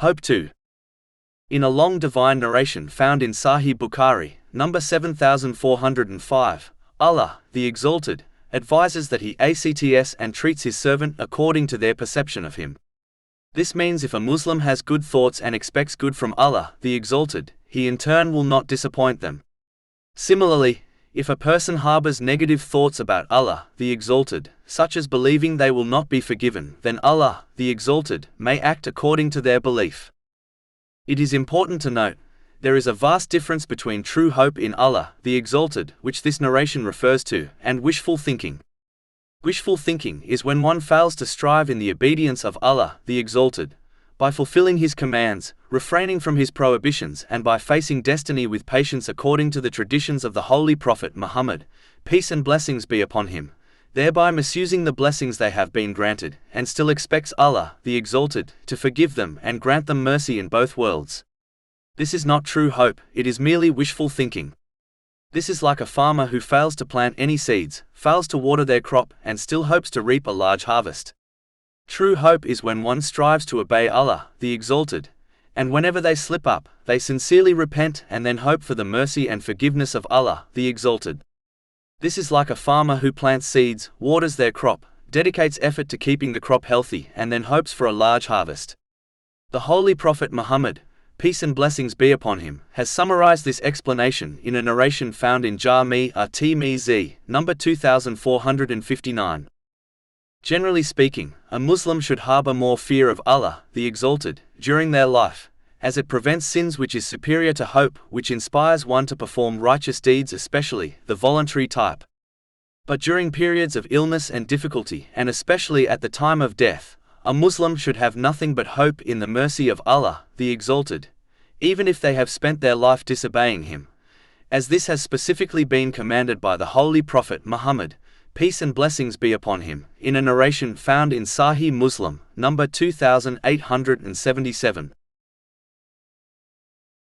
Hope 2. In a long divine narration found in Sahih Bukhari, number 7405, Allah, the Exalted, advises that he acts and treats his servant according to their perception of him. This means if a Muslim has good thoughts and expects good from Allah, the Exalted, he in turn will not disappoint them. Similarly, if a person harbors negative thoughts about Allah, the Exalted, such as believing they will not be forgiven, then Allah, the Exalted, may act according to their belief. It is important to note, there is a vast difference between true hope in Allah, the Exalted, which this narration refers to, and wishful thinking. Wishful thinking is when one fails to strive in the obedience of Allah, the Exalted, by fulfilling His commands, refraining from His prohibitions, and by facing destiny with patience according to the traditions of the Holy Prophet Muhammad, peace and blessings be upon him, thereby misusing the blessings they have been granted, and still expects Allah, the Exalted, to forgive them and grant them mercy in both worlds. This is not true hope, it is merely wishful thinking. This is like a farmer who fails to plant any seeds, fails to water their crop, and still hopes to reap a large harvest. True hope is when one strives to obey Allah, the Exalted, and whenever they slip up, they sincerely repent and then hope for the mercy and forgiveness of Allah, the Exalted. This is like a farmer who plants seeds, waters their crop, dedicates effort to keeping the crop healthy, and then hopes for a large harvest. The Holy Prophet Muhammad, peace and blessings be upon him, has summarized this explanation in a narration found in Jami'a at-Tirmidhi, number 2459. Generally speaking, a Muslim should harbor more fear of Allah, the Exalted, during their life, as it prevents sins, which is superior to hope, which inspires one to perform righteous deeds, especially the voluntary type. But during periods of illness and difficulty, and especially at the time of death, a Muslim should have nothing but hope in the mercy of Allah, the Exalted, even if they have spent their life disobeying Him, as this has specifically been commanded by the Holy Prophet Muhammad, peace and blessings be upon him, in a narration found in Sahih Muslim, number 2877.